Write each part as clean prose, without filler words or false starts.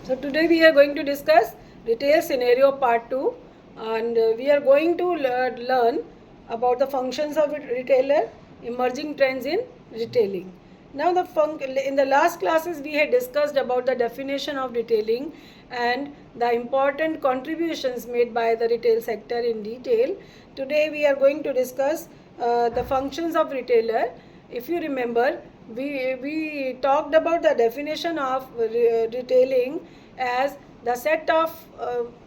So today we are going to discuss retail scenario part 2, and we are going to learn about the functions of a retailer, emerging trends in retailing. Now in the last classes we had discussed about the definition of retailing and the important contributions made by the retail sector in detail. Today we are going to discuss the functions of retailer. If you remember, we talked about the definition of retailing as the set of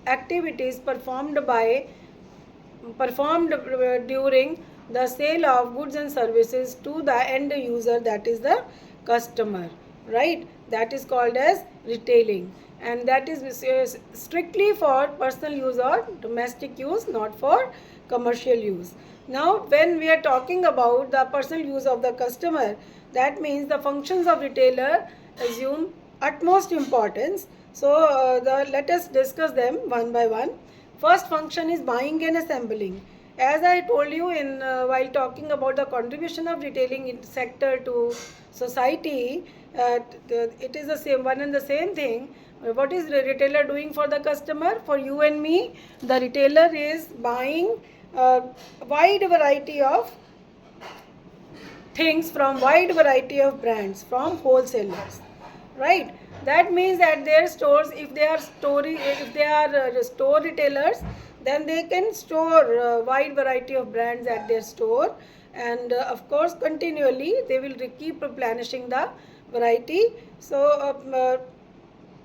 activities performed during the sale of goods and services to the end user, that is the customer, right? That is called as retailing, and that is strictly for personal use or domestic use, not for commercial use. Now when we are talking about the personal use of the customer, that means the functions of retailer assume utmost importance. So let us discuss them one by one. First function is buying and assembling. As I told you in while talking about the contribution of retailing sector to society, it is the same one and the same thing. What is the retailer doing for the customer? For you and me, the retailer is buying a wide variety of things from wide variety of brands from wholesalers, right? That means at their stores, if they are store retailers, then they can store wide variety of brands at their store, and of course continually they will keep replenishing the variety. So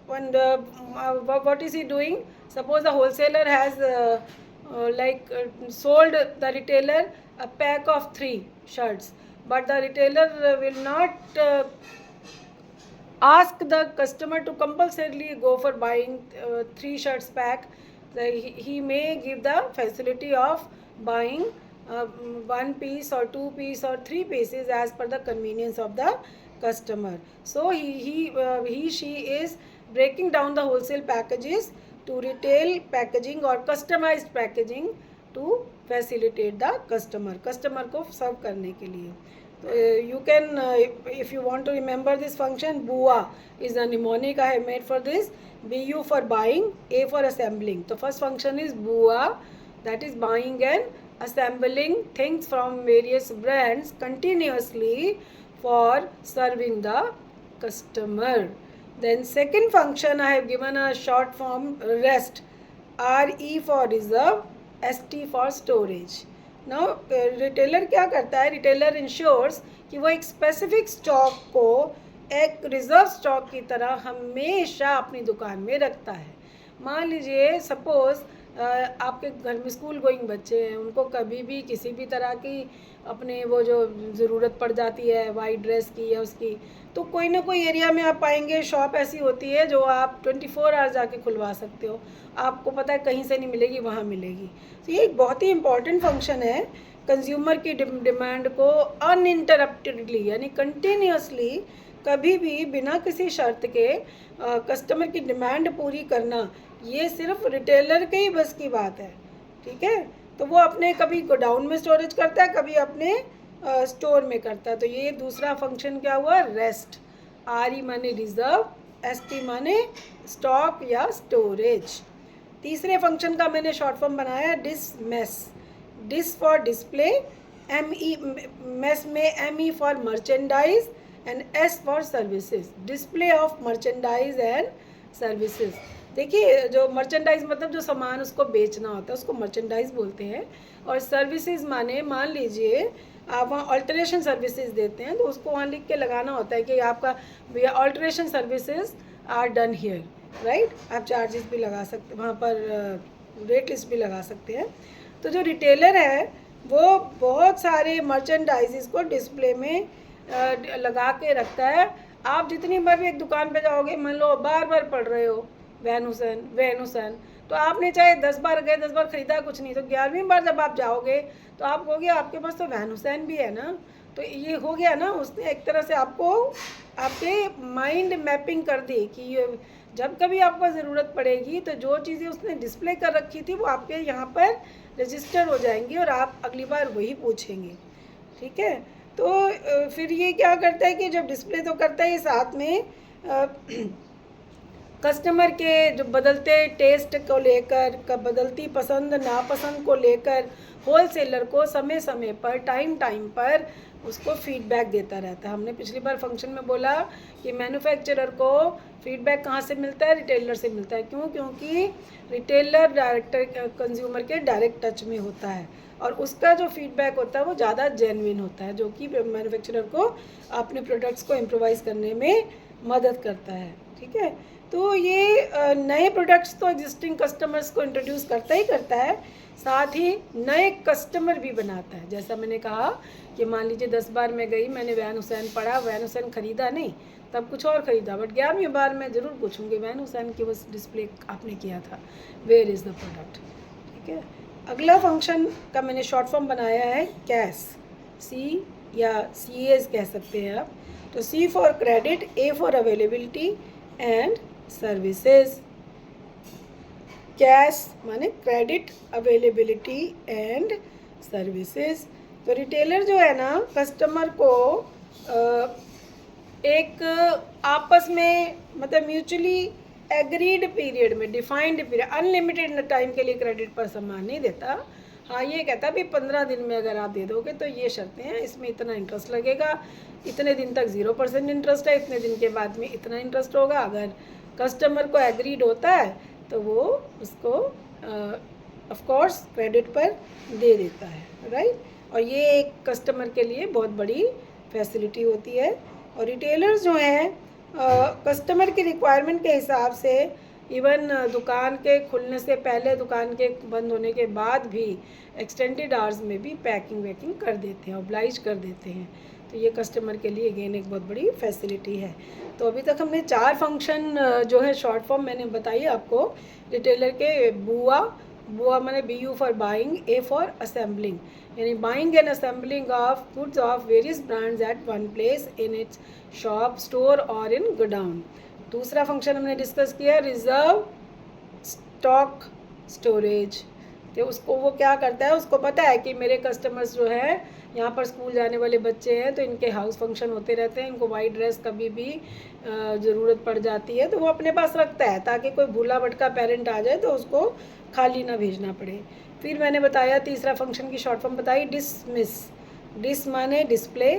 what is he doing? Suppose the wholesaler has sold the retailer a pack of 3 shirts, but the retailer will not ask the customer to compulsorily go for buying 3 shirts pack. He may give the facility of buying 1 piece or 2 piece or 3 pieces as per the convenience of the customer. So she is breaking down the wholesale packages to retail packaging or customized packaging to facilitate the customer को सर्व करने के लिए. You can if you want to remember this function, BUA is a mnemonic I have made for this. BU for buying, A for assembling. The first function is BUA, that is buying and assembling things from various brands continuously for serving the customer. Then second function I have given a short form, REST. RE for reserve, ST for storage. Now retailer क्या करता है? Retailer ensures कि वो एक specific stock को एक reserve stock की तरह हमेशा अपनी दुकान में रखता है. मान लीजिए सपोज आपके घर में स्कूल गोइंग बच्चे हैं, उनको कभी भी किसी भी तरह की अपने वो जो ज़रूरत पड़ जाती है वाइट ड्रेस की या उसकी, तो कोई ना कोई एरिया में आप पाएंगे शॉप ऐसी होती है जो आप 24 आवर जाके खुलवा सकते हो. आपको पता है कहीं से नहीं मिलेगी, वहाँ मिलेगी. तो ये एक बहुत ही इम्पॉर्टेंट फंक्शन है. कंज्यूमर की डिमांड को अनइंटरप्टेडली यानी कंटिन्यूसली कभी भी बिना किसी शर्त के कस्टमर की डिमांड पूरी करना, ये सिर्फ रिटेलर के ही बस की बात है. ठीक है, तो वो अपने कभी गोडाउन में स्टोरेज करता है, कभी अपने स्टोर में करता है. तो ये दूसरा फंक्शन क्या हुआ? रेस्ट. RE माने रिजर्व, ST माने स्टॉक या स्टोरेज. तीसरे फंक्शन का मैंने शॉर्ट फॉर्म बनाया dismes. Dis for display, ME mes में ME for merchandise and S for services. Display of merchandise and services. देखिए जो मर्चेंडाइज मतलब जो सामान उसको बेचना होता है उसको मर्चेंडाइज बोलते हैं, और सर्विसेज माने मान लीजिए आप वहाँ ऑल्टरेशन सर्विसेज देते हैं तो उसको वहाँ लिख के लगाना होता है कि आपका alteration services are done here, right. आप चार्जेस भी लगा सकते, वहाँ पर रेट लिस्ट भी लगा सकते हैं. तो जो रिटेलर है वो बहुत सारे मर्चेंडाइजेस को डिस्प्ले में लगा के रखता है. आप जितनी बार भी एक दुकान पे जाओगे, मान लो बार बार पढ़ रहे हो वैन, तो आपने चाहे 10 बार गए, 10 बार ख़रीदा कुछ नहीं, तो 11वीं बार जब आप जाओगे तो आप कहोगे आपके पास तो वैन भी है ना. तो ये हो गया ना, उसने एक तरह से आपको आपके माइंड मैपिंग कर दी कि जब कभी आपको ज़रूरत पड़ेगी तो जो चीज़ें उसने डिस्प्ले कर रखी थी वो आपके यहाँ पर रजिस्टर हो जाएंगी और आप अगली बार वही पूछेंगे. ठीक है, तो फिर ये क्या करता है कि जब डिस्प्ले तो करता है, साथ में कस्टमर के जो बदलते टेस्ट को लेकर, बदलती पसंद नापसंद को लेकर होलसेलर को समय समय पर, टाइम टाइम पर उसको फीडबैक देता रहता है। हमने पिछली बार फंक्शन में बोला कि मैन्युफैक्चरर को फीडबैक कहाँ से मिलता है? रिटेलर से मिलता है। क्यों? क्योंकि रिटेलर डायरेक्टर कंज्यूमर के डायरेक्ट टच में होता है और उसका जो फीडबैक होता है वो ज़्यादा जेन्युइन होता है, जो कि मैन्युफैक्चरर को अपने प्रोडक्ट्स को इम्प्रोवाइज़ करने में मदद करता है। ठीक है, तो ये नए प्रोडक्ट्स तो एग्जिस्टिंग कस्टमर्स को इंट्रोड्यूस करता ही करता है, साथ ही नए कस्टमर भी बनाता है। जैसा मैंने कहा कि मान लीजिए 10 बार मैं गई, मैंने वैन हुसैन पढ़ा, वैन हुसैन ख़रीदा नहीं, तब कुछ और ख़रीदा, बट 11वीं बार मैं ज़रूर पूछूंगी वैन हुसैन की वो डिस्प्ले आपने किया था, वेयर इज़ द प्रोडक्ट। ठीक है, अगला फंक्शन का मैंने शॉर्ट फॉर्म बनाया है कैश, सी या CAS कह सकते हैं आप। तो C for credit, A for availability and services. Cash माने क्रेडिट, अवेलेबिलिटी एंड सर्विसेज। तो रिटेलर जो है ना, कस्टमर को एक आपस में मतलब म्यूचुअली एग्रीड पीरियड में, डिफाइंड पीरियड, अनलिमिटेड टाइम के लिए क्रेडिट पर सामान नहीं देता। हाँ, ये कहता भी 15 दिन में अगर आप दे दोगे तो ये शर्तें हैं, इसमें इतना इंटरेस्ट लगेगा, इतने दिन तक 0% इंटरेस्ट है, इतने दिन के बाद में इतना इंटरेस्ट होगा। अगर कस्टमर को एग्रीड होता है तो वो उसको ऑफ कोर्स क्रेडिट पर दे देता है, राइट। और ये एक कस्टमर के लिए बहुत बड़ी फैसिलिटी होती है। और रिटेलर्स जो हैं कस्टमर की रिक्वायरमेंट के हिसाब से इवन दुकान के खुलने से पहले, दुकान के बंद होने के बाद भी एक्सटेंडेड आवर्स में भी पैकिंग वैकिंग कर देते हैं, ऑब्लाइज कर देते हैं। तो ये कस्टमर के लिए अगेन एक बहुत बड़ी फैसिलिटी है। तो अभी तक हमने 4 फंक्शन जो है शॉर्ट फॉर्म मैंने बताई आपको रिटेलर के। बुआ माने BU for buying, A for assembling, यानी buying and assembling of goods of various brands at one place in its shop, store और इन गोडाउन। दूसरा फंक्शन हमने डिस्कस किया रिजर्व स्टॉक स्टोरेज। तो उसको वो क्या करता है, उसको पता है कि मेरे कस्टमर्स जो हैं यहाँ पर स्कूल जाने वाले बच्चे हैं, तो इनके हाउस फंक्शन होते रहते हैं, इनको वाइट ड्रेस कभी भी ज़रूरत पड़ जाती है तो वो अपने पास रखता है, ताकि कोई भूला भटका पेरेंट आ जाए तो उसको खाली ना भेजना पड़े। फिर मैंने बताया तीसरा फंक्शन की शॉर्ट फॉर्म बताई डिसमिस। डिस माने display,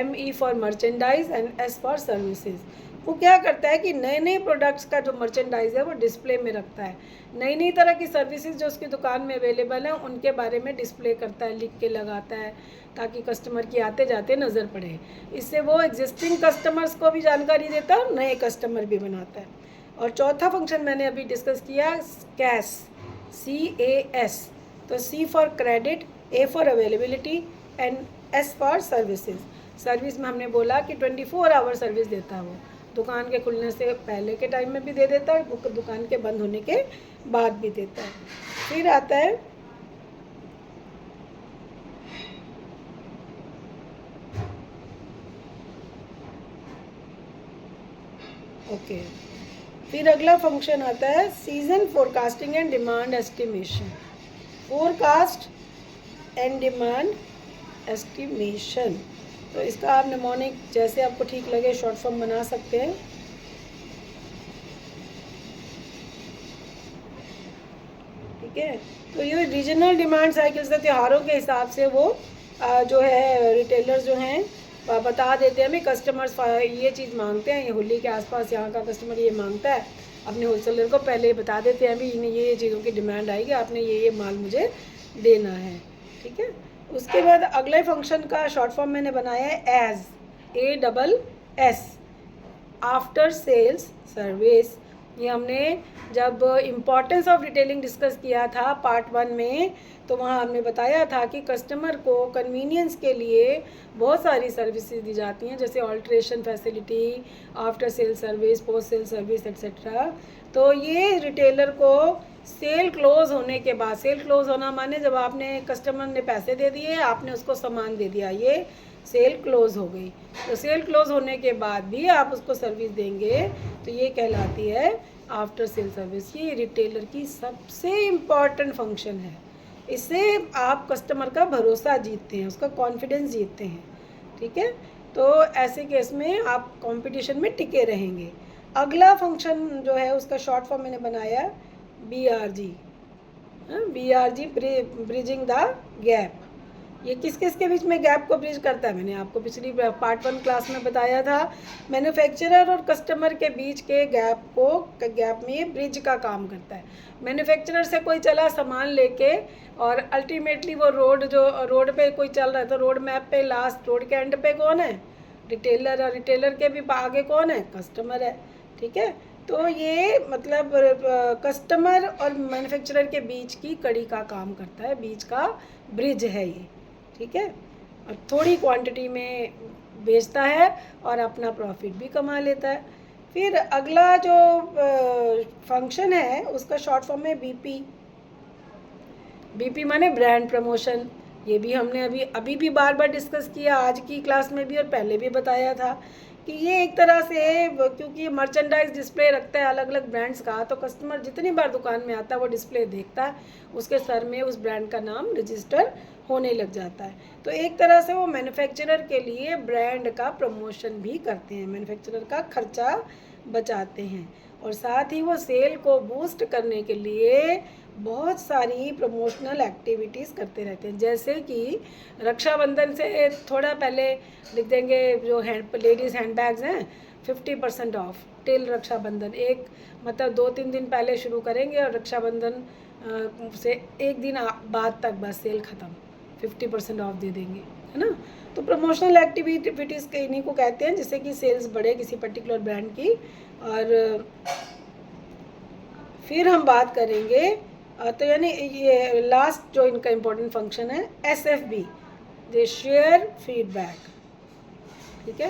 ME for merchandise and S for services. वो क्या करता है कि नए नए प्रोडक्ट्स का जो मर्चेंडाइज है वो डिस्प्ले में रखता है, नई नई तरह की सर्विसेज जो उसकी दुकान में अवेलेबल हैं उनके बारे में डिस्प्ले करता है, लिख के लगाता है, ताकि कस्टमर की आते जाते नज़र पड़े। इससे वो एग्जिस्टिंग कस्टमर्स को भी जानकारी देता है और नए कस्टमर भी बनाता है। और चौथा फंक्शन मैंने अभी डिस्कस किया कैश, CAS। तो C for credit, A for availability and S for services. Service में हमने बोला कि 24 आवर सर्विस देता है वो, दुकान के खुलने से पहले के टाइम में भी दे देता है, दुकान के बंद होने के बाद भी देता है। फिर आता है फिर अगला फंक्शन आता है season forecasting and demand estimation. Forecast and demand estimation, तो इसका आप निमोनिक जैसे आपको ठीक लगे शॉर्ट फॉर्म बना सकते हैं। ठीक है, तो ये रीजनल डिमांड साइकिल्स है, त्योहारों के हिसाब से वो जो है रिटेलर्स जो हैं बता देते हैं, हमें कस्टमर्स ये चीज़ मांगते हैं, ये होली के आसपास यहाँ का कस्टमर ये मांगता है, अपने होलसेलर को पहले ही बता देते हैं भी इन्हें ये चीज़ों की डिमांड आएगी, आपने ये माल मुझे देना है। ठीक है, उसके बाद अगले फंक्शन का शॉर्ट फॉर्म मैंने बनाया है as, ASS, after sales service. ये हमने जब इम्पोर्टेंस ऑफ रिटेलिंग डिस्कस किया था पार्ट 1 में, तो वहाँ हमने बताया था कि कस्टमर को कन्वीनियंस के लिए बहुत सारी सर्विसेज दी जाती हैं, जैसे alteration facility, after sale service, post sale service etcetera. तो ये रिटेलर को सेल क्लोज होने के बाद, सेल क्लोज होना माने जब आपने कस्टमर ने पैसे दे दिए, आपने उसको सामान दे दिया, ये सेल क्लोज हो गई। तो सेल क्लोज होने के बाद भी आप उसको सर्विस देंगे तो ये कहलाती है आफ्टर सेल सर्विस। ये रिटेलर की सबसे इम्पॉर्टेंट फंक्शन है, इससे आप कस्टमर का भरोसा जीतते हैं, उसका कॉन्फिडेंस जीतते हैं। ठीक है, तो ऐसे केस में आप कंपटीशन में टिके रहेंगे। अगला फंक्शन जो है उसका शॉर्ट फॉर्म मैंने बनाया है BRG, BRG bridging the gap. ये किस किस के बीच में गैप को ब्रिज करता है, मैंने आपको पिछली पार्ट 1 क्लास में बताया था। मैन्युफैक्चरर और कस्टमर के बीच के गैप में ये ब्रिज का काम करता है। मैन्युफैक्चरर से कोई चला सामान लेके और अल्टीमेटली वो रोड पे कोई चल रहा है, तो रोड मैप पे लास्ट रोड के एंड पे कौन है, रिटेलर, और रिटेलर के भी आगे कौन है, कस्टमर है। ठीक है, तो ये मतलब कस्टमर और मैन्युफैक्चरर के बीच की कड़ी का काम करता है, बीच का ब्रिज है ये। ठीक है, और थोड़ी क्वांटिटी में बेचता है और अपना प्रॉफिट भी कमा लेता है। फिर अगला जो फंक्शन है उसका शॉर्ट फॉर्म है BP माने ब्रांड प्रमोशन। ये भी हमने अभी भी बार बार डिस्कस किया, आज की क्लास में भी और पहले भी बताया था कि ये एक तरह से, क्योंकि ये मर्चेंडाइज डिस्प्ले रखता है अलग अलग ब्रांड्स का, तो कस्टमर जितनी बार दुकान में आता है वो डिस्प्ले देखता है, उसके सर में उस ब्रांड का नाम रजिस्टर होने लग जाता है। तो एक तरह से वो मैन्युफैक्चरर के लिए ब्रांड का प्रमोशन भी करते हैं, मैन्युफैक्चरर का खर्चा बचाते हैं, और साथ ही वो सेल को बूस्ट करने के लिए बहुत सारी प्रमोशनल एक्टिविटीज़ करते रहते हैं। जैसे कि रक्षाबंधन से थोड़ा पहले लिख देंगे, जो लेडीज़ हैंडबैग्स हैं 50% ऑफ टिल रक्षाबंधन, एक मतलब 2-3 दिन पहले शुरू करेंगे और रक्षाबंधन से एक दिन बाद तक बस सेल ख़त्म, 50% ऑफ दे देंगे, है ना। तो प्रमोशनल एक्टिविटीज़ के इन्हीं को कहते हैं, जिससे कि सेल्स बढ़े किसी पर्टिकुलर ब्रांड की। और फिर हम बात करेंगे, तो यानी ये लास्ट जो इनका इम्पोर्टेंट फंक्शन है SFB, दे शेयर फीडबैक। ठीक है,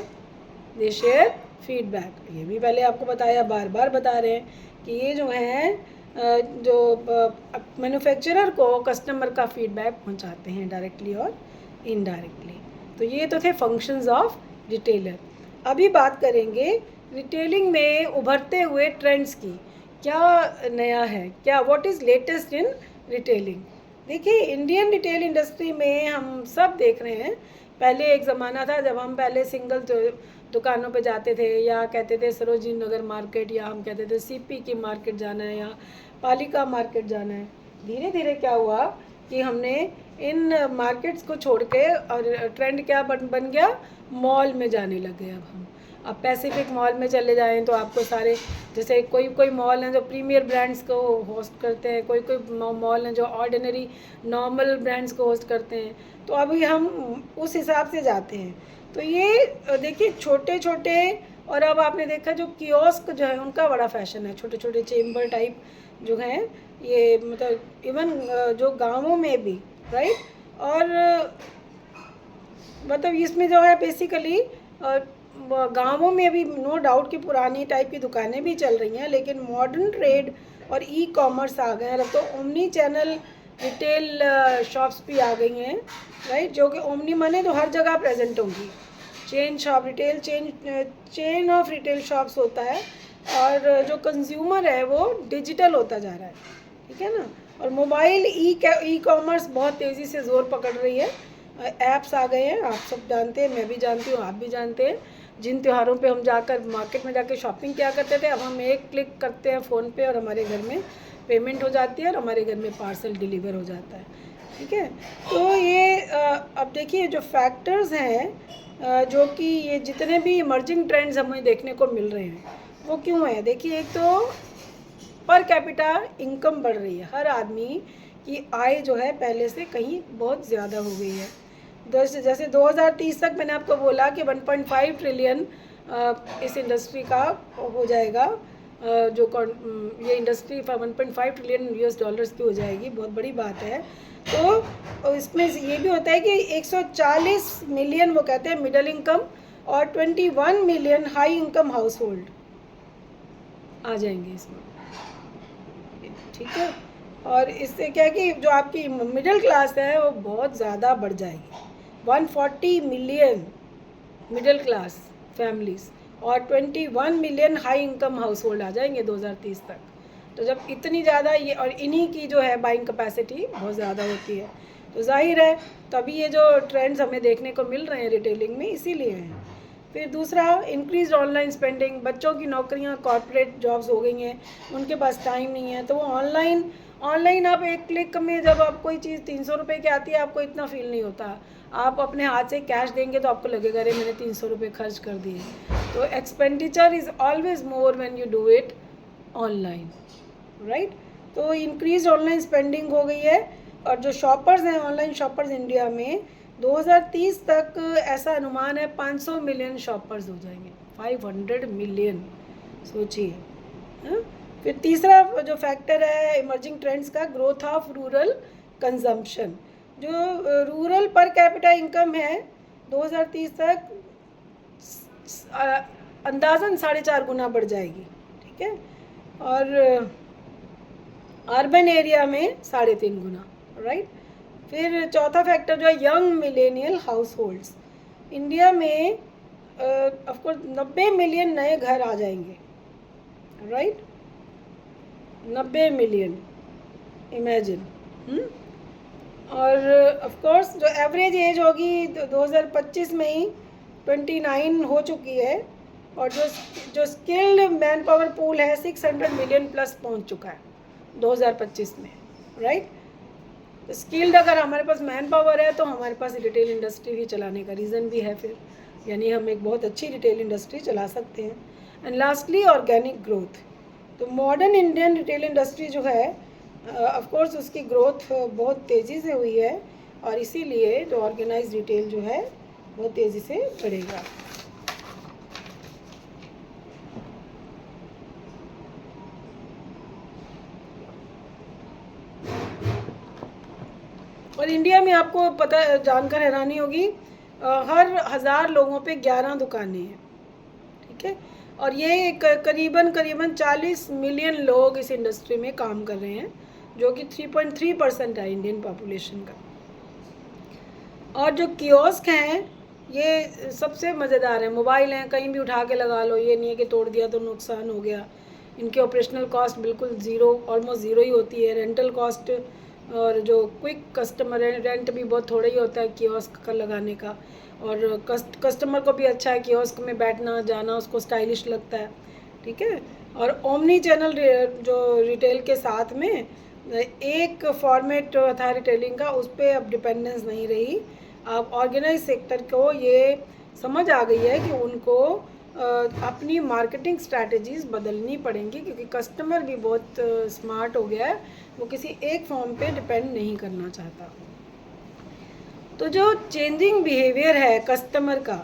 दे शेयर फीडबैक, ये भी पहले आपको बताया, बार बार बता रहे हैं कि ये जो है जो मैन्युफैक्चरर को कस्टमर का फीडबैक पहुंचाते हैं डायरेक्टली और इनडायरेक्टली। तो ये तो थे फंक्शंस ऑफ रिटेलर। अभी बात करेंगे रिटेलिंग में उभरते हुए ट्रेंड्स की, क्या नया है, क्या what is latest in retailing. देखिए, इंडियन रिटेल इंडस्ट्री में हम सब देख रहे हैं, पहले एक ज़माना था जब हम पहले सिंगल दुकानों पे जाते थे, या कहते थे सरोजिनी नगर मार्केट, या हम कहते थे CP की मार्केट जाना है, या पालिका मार्केट जाना है। धीरे धीरे क्या हुआ कि हमने इन मार्केट्स को छोड़ के, और ट्रेंड क्या बन गया, मॉल में जाने लग गए। अब पैसिफिक मॉल में चले जाएं तो आपको सारे, जैसे कोई मॉल हैं जो प्रीमियर ब्रांड्स को होस्ट करते हैं, कोई मॉल हैं जो ऑर्डिनरी नॉर्मल ब्रांड्स को होस्ट करते हैं, तो अभी हम उस हिसाब से जाते हैं। तो ये देखिए छोटे छोटे, और अब आपने देखा जो कियोस्क जो है उनका बड़ा फैशन है, छोटे छोटे चेम्बर टाइप जो हैं, ये मतलब इवन जो गाँवों में भी, राइट। और मतलब इसमें जो है बेसिकली गाँवों में भी नो डाउट कि पुरानी टाइप की दुकानें भी चल रही हैं, लेकिन मॉडर्न ट्रेड और ई-कॉमर्स आ गए हैं। अब तो ओमनी चैनल रिटेल शॉप्स भी आ गई हैं, राइट, जो कि ओमनी माने तो हर जगह प्रेजेंट होंगी। Chain shop, retail chain of retail shops होता है, और जो कंज्यूमर है वो डिजिटल होता जा रहा है। ठीक है ना, और मोबाइल ई-कॉमर्स बहुत तेज़ी से ज़ोर पकड़ रही है। ऐप्स आ गए हैं, आप सब जानते हैं, मैं भी जानती हूँ, आप भी जानते हैं। जिन त्योहारों पे हम जाकर मार्केट में जाकर शॉपिंग किया करते थे, अब हम एक क्लिक करते हैं फ़ोन पे और हमारे घर में पेमेंट हो जाती है और हमारे घर में पार्सल डिलीवर हो जाता है। ठीक है, तो ये अब देखिए जो फैक्टर्स हैं, जो कि ये जितने भी इमर्जिंग ट्रेंड्स हमें देखने को मिल रहे हैं वो क्यों है। देखिए, एक तो पर कैपिटा इनकम बढ़ रही है, हर आदमी की आय जो है पहले से कहीं बहुत ज़्यादा हो गई है। जैसे 2030 तक मैंने आपको बोला कि 1.5 ट्रिलियन इस इंडस्ट्री का हो जाएगा, ये इंडस्ट्री 1.5 ट्रिलियन US डॉलर्स की हो जाएगी, बहुत बड़ी बात है। तो इसमें ये भी होता है कि 140 मिलियन वो कहते हैं मिडिल इनकम, और 21 million high income household आ जाएंगे इसमें। ठीक है, और इससे क्या है कि जो आपकी मिडिल क्लास है वो बहुत ज़्यादा बढ़ जाएगी। 140 मिलियन मिडिल क्लास फैमिलीज़ और 21 million high income household आ जाएंगे 2030 तक। तो जब इतनी ज़्यादा ये, और इन्हीं की जो है बाइंग कैपेसिटी बहुत ज़्यादा होती है, तो जाहिर है तभी ये जो ट्रेंड्स हमें देखने को मिल रहे हैं रिटेलिंग में, इसीलिए हैं। फिर दूसरा इंक्रीज ऑनलाइन स्पेंडिंग, बच्चों की नौकरियां कॉर्पोरेट जॉब्स हो गई हैं, उनके पास टाइम नहीं है, तो वो ऑनलाइन आप एक क्लिक में जब आप कोई चीज़ 300 रुपये की आती है आपको इतना फील नहीं होता, आप अपने हाथ से कैश देंगे तो आपको लगेगा अरे मैंने 300 रुपये खर्च कर दिए। तो expenditure is always more when you do it online, right. तो इंक्रीज ऑनलाइन स्पेंडिंग हो गई है। और जो शॉपर्स हैं, ऑनलाइन शॉपर्स इंडिया में 2030 तक ऐसा अनुमान है 500 मिलियन शॉपर्स हो जाएंगे, 500 मिलियन, सोचिए। हाँ? फिर तीसरा जो फैक्टर है इमर्जिंग ट्रेंड्स का, ग्रोथ ऑफ रूरल कंजम्पशन। जो रूरल पर कैपिटा इनकम है 2030 तक अंदाज़न 4.5 गुना बढ़ जाएगी, ठीक है। और अर्बन एरिया में 3.5 गुना, राइट। फिर चौथा फैक्टर जो है young millennial house holds, India में ऑफकोर्स 90 मिलियन नए घर आ जाएंगे, राइट, 90 मिलियन, इमेजिन। और ऑफकोर्स जो एवरेज एज होगी 2025 में ही 29 हो चुकी है, और जो स्किल्ड मैन पावर पूल है 600 मिलियन प्लस पहुंच चुका है 2025 में, राइट। स्किल्ड अगर हमारे पास मैन पावर है तो हमारे पास रिटेल इंडस्ट्री भी चलाने का रीज़न भी है फिर, यानी हम एक बहुत अच्छी रिटेल इंडस्ट्री चला सकते हैं। एंड लास्टली ऑर्गेनिक ग्रोथ, तो मॉडर्न इंडियन रिटेल इंडस्ट्री जो है ऑफ कोर्स उसकी ग्रोथ बहुत तेज़ी से हुई है, और इसीलिए जो ऑर्गेनाइज रिटेल जो है बहुत तेज़ी से बढ़ेगा। और इंडिया में आपको पता जानकर हैरानी होगी हर 1000 लोगों पे 11 दुकानें हैं, ठीक है। और ये करीबन 40 मिलियन लोग इस इंडस्ट्री में काम कर रहे हैं, जो कि 3.3% है इंडियन पॉपुलेशन का। और जो कियोस्क हैं ये सबसे मज़ेदार है, मोबाइल हैं, कहीं भी उठा के लगा लो, ये नहीं है कि तोड़ दिया तो नुकसान हो गया। इनके ऑपरेशनल कॉस्ट बिल्कुल ज़ीरो, ऑलमोस्ट ज़ीरो ही होती है। रेंटल कॉस्ट और जो क्विक कस्टमर रेंट भी बहुत थोड़ा ही होता है कियोस्क का लगाने का, और कस्टमर को भी अच्छा है कियोस्क में बैठना जाना, उसको स्टाइलिश लगता है, ठीक है। और ओमनी चैनल जो रिटेल के साथ में एक फॉर्मेट था रिटेलिंग का, उस पर अब डिपेंडेंस नहीं रही। अब ऑर्गेनाइज सेक्टर को ये समझ आ गई है कि उनको अपनी मार्केटिंग स्ट्रैटेजीज बदलनी पड़ेंगी, क्योंकि कस्टमर भी बहुत स्मार्ट हो गया है, वो किसी एक फॉर्म पे डिपेंड नहीं करना चाहता। तो जो चेंजिंग बिहेवियर है कस्टमर का,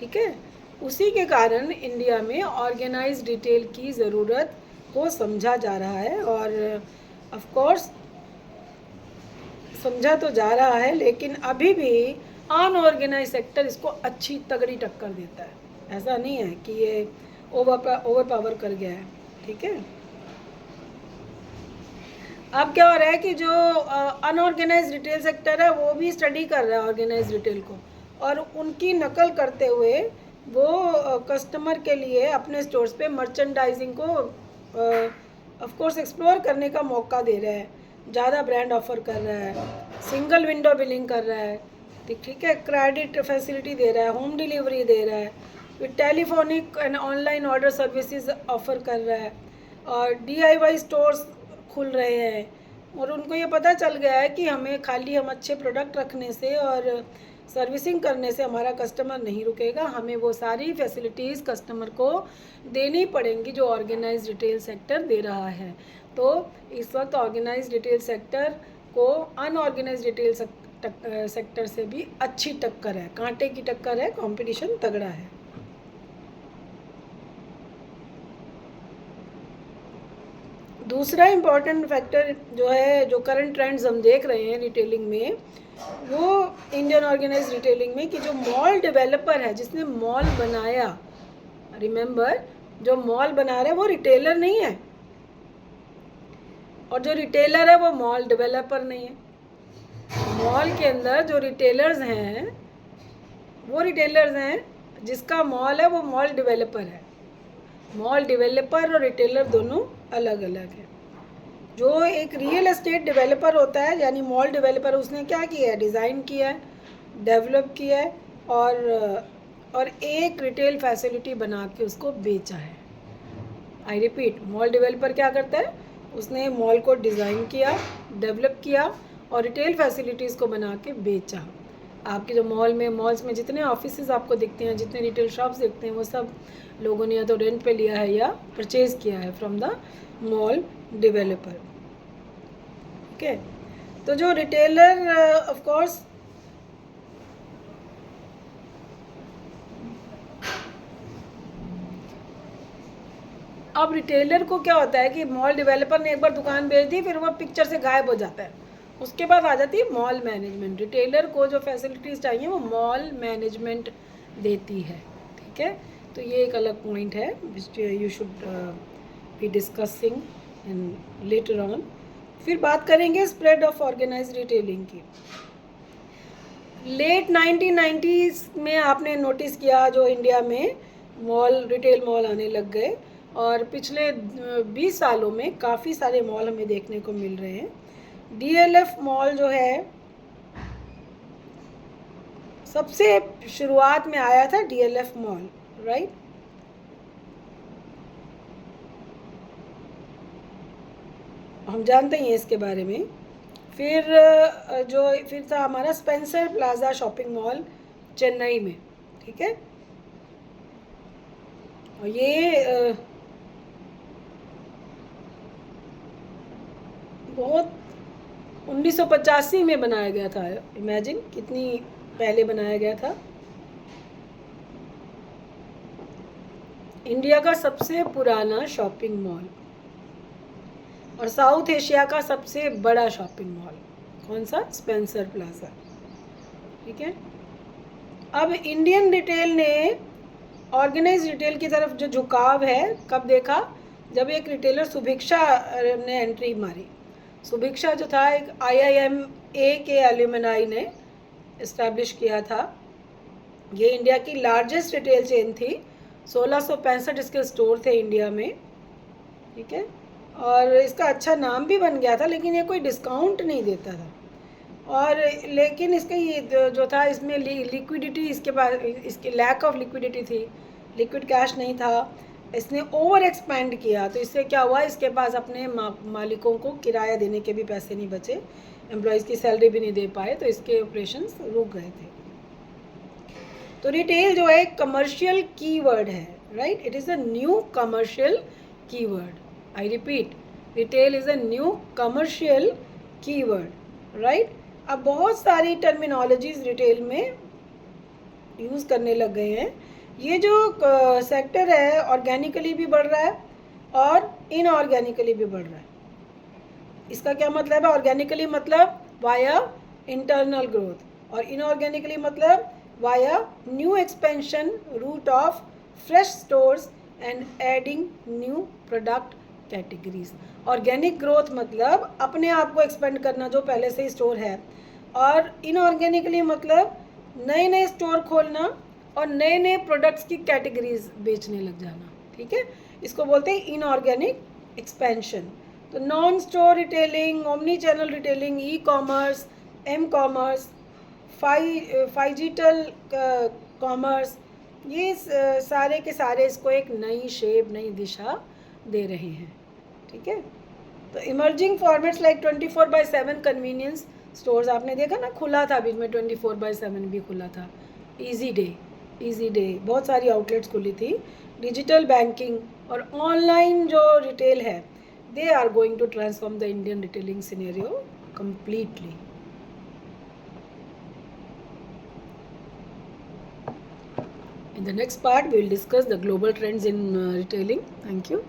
ठीक है, उसी के कारण इंडिया में ऑर्गेनाइज रिटेल की ज़रूरत को समझा जा रहा है। और ऑफ कोर्स समझा तो जा रहा है, लेकिन अभी भी अनऑर्गेनाइज सेक्टर इसको अच्छी तगड़ी टक्कर देता है, ऐसा नहीं है कि ये ओवर पावर कर गया है, ठीक है। अब क्या हो रहा है कि जो अनऑर्गेनाइज रिटेल सेक्टर है वो भी स्टडी कर रहा है ऑर्गेनाइज रिटेल को, और उनकी नकल करते हुए वो कस्टमर के लिए अपने स्टोर्स पे मर्चेंडाइजिंग को ऑफ कोर्स एक्सप्लोर करने का मौका दे रहा है, ज़्यादा ब्रांड ऑफर कर रहा है, सिंगल विंडो बिलिंग कर रहा है, ठीक है, क्रेडिट फैसिलिटी दे रहा है, होम डिलीवरी दे रहा है, फिर telephonic and online order services offer कर रहा है, और DIY स्टोर्स खुल रहे हैं। और उनको ये पता चल गया है कि हमें खाली हम अच्छे प्रोडक्ट रखने से और सर्विसिंग करने से हमारा कस्टमर नहीं रुकेगा, हमें वो सारी फैसिलिटीज़ कस्टमर को देनी पड़ेंगी जो ऑर्गेनाइज रिटेल सेक्टर दे रहा है। तो इस वक्त ऑर्गेनाइज रिटेल सेक्टर को अनऑर्गेनाइज रिटेल सेक्टर से भी अच्छी टक्कर है, कांटे की टक्कर है, कंपटीशन तगड़ा है। दूसरा इम्पॉर्टेंट फैक्टर जो है, जो करंट ट्रेंड्स हम देख रहे हैं रिटेलिंग में, वो इंडियन ऑर्गेनाइज रिटेलिंग में कि जो मॉल डेवलपर है, जिसने मॉल बनाया, रिमेंबर जो मॉल बना रहा है वो रिटेलर नहीं है, और जो रिटेलर है वो मॉल डेवलपर नहीं है। मॉल के अंदर जो रिटेलर्स हैं वो रिटेलर्स हैं, जिसका मॉल है वो मॉल डेवलपर है। मॉल डेवलपर और रिटेलर दोनों अलग अलग है। जो एक रियल एस्टेट डेवलपर होता है, यानी मॉल डेवलपर, उसने क्या किया है, डिज़ाइन किया है, डेवलप किया है, और और एक रिटेल फैसिलिटी बना के उसको बेचा है। आई रिपीट, मॉल डेवलपर क्या करता है, उसने मॉल को डिज़ाइन किया, डेवलप किया और रिटेल फैसिलिटीज़ को बना के बेचा। आपके जो मॉल्स में जितने ऑफिसेज आपको दिखते हैं, जितने रिटेल शॉप्स दिखते हैं, वो सब लोगों ने या तो रेंट पे लिया है या परचेज़ किया है from the mall developer. Okay, तो जो रिटेलर ऑफ कोर्स अब रिटेलर को क्या होता है कि मॉल डेवलपर ने एक बार दुकान बेच दी, फिर वो पिक्चर से गायब हो जाता है। उसके बाद आ जाती है मॉल मैनेजमेंट। रिटेलर को जो फैसिलिटीज़ चाहिए वो मॉल मैनेजमेंट देती है। ठीक है, तो ये एक अलग पॉइंट है which you should be discussing and later on. फिर बात करेंगे स्प्रेड ऑफ ऑर्गेनाइज रिटेलिंग की। लेट 1990s में आपने नोटिस किया जो इंडिया में रिटेल मॉल आने लग गए और पिछले 20 सालों में काफ़ी सारे मॉल हमें देखने को मिल रहे हैं। डीएलएफ मॉल जो है सबसे शुरुआत में आया था, डीएलएफ मॉल, राइट। हम जानते हैं इसके बारे में। फिर था हमारा Spencer plaza shopping mall Chennai में। ठीक है, और ये बहुत 1985 में बनाया गया था। इमेजिन कितनी पहले बनाया गया था। इंडिया का सबसे पुराना शॉपिंग मॉल और साउथ एशिया का सबसे बड़ा शॉपिंग मॉल कौन सा? Spencer plaza. ठीक है, अब इंडियन रिटेल ने ऑर्गेनाइज रिटेल की तरफ जो झुकाव है कब देखा? जब एक रिटेलर सुभिक्षा ने एंट्री मारी। सुभिक्षा जो था एक IIMA के एल्यूमिनाई ने इस्टेब्लिश किया था। ये इंडिया की लार्जेस्ट रिटेल चेन थी। 1665 इसके स्टोर थे इंडिया में। ठीक है, और इसका अच्छा नाम भी बन गया था, लेकिन ये कोई डिस्काउंट नहीं देता था। और लेकिन इसका ये जो था, इसमें लिक्विडिटी इसके पास, इसकी लैक ऑफ लिक्विडिटी थी, लिक्विड कैश नहीं था। इसने ओवर एक्सपेंड किया, तो इससे क्या हुआ, इसके पास अपने मालिकों को किराया देने के भी पैसे नहीं बचे, एम्प्लॉयज़ की सैलरी भी नहीं दे पाए, तो इसके ऑपरेशंस रुक गए थे। तो रिटेल जो है कमर्शियल कीवर्ड है, right. It is a new commercial keyword. I repeat, retail is a new commercial keyword, right. अब बहुत सारी टर्मिनोलॉजीज रिटेल में यूज़ करने लग गए हैं। ये जो सेक्टर है ऑर्गेनिकली भी बढ़ रहा है और इनऑर्गेनिकली भी बढ़ रहा है। इसका क्या मतलब है? ऑर्गेनिकली मतलब वाया इंटरनल ग्रोथ और इनऑर्गेनिकली मतलब via new expansion route of fresh stores and adding new product categories. Organic growth मतलब अपने आप को एक्सपेंड करना जो पहले से ही स्टोर है, और इनऑर्गेनिकली मतलब नए नए स्टोर खोलना और नए नए प्रोडक्ट्स की कैटेगरीज बेचने लग जाना। ठीक है, इसको बोलते हैं इनऑर्गेनिक एक्सपेंशन। तो non store retailing, omni channel retailing, e commerce, m commerce, phygital commerce, ये सारे के सारे इसको एक नई शेप, नई दिशा दे रहे हैं। ठीक है, तो emerging formats like 24/7 convenience stores, आपने देखा ना, खुला था बीच में, 24/7 भी खुला था। इजी डे, बहुत सारी आउटलेट्स खुली थी। डिजिटल बैंकिंग और ऑनलाइन जो रिटेल है, they are going to transform the Indian retailing scenario completely. In the next part, we will discuss the global trends in retailing. Thank you.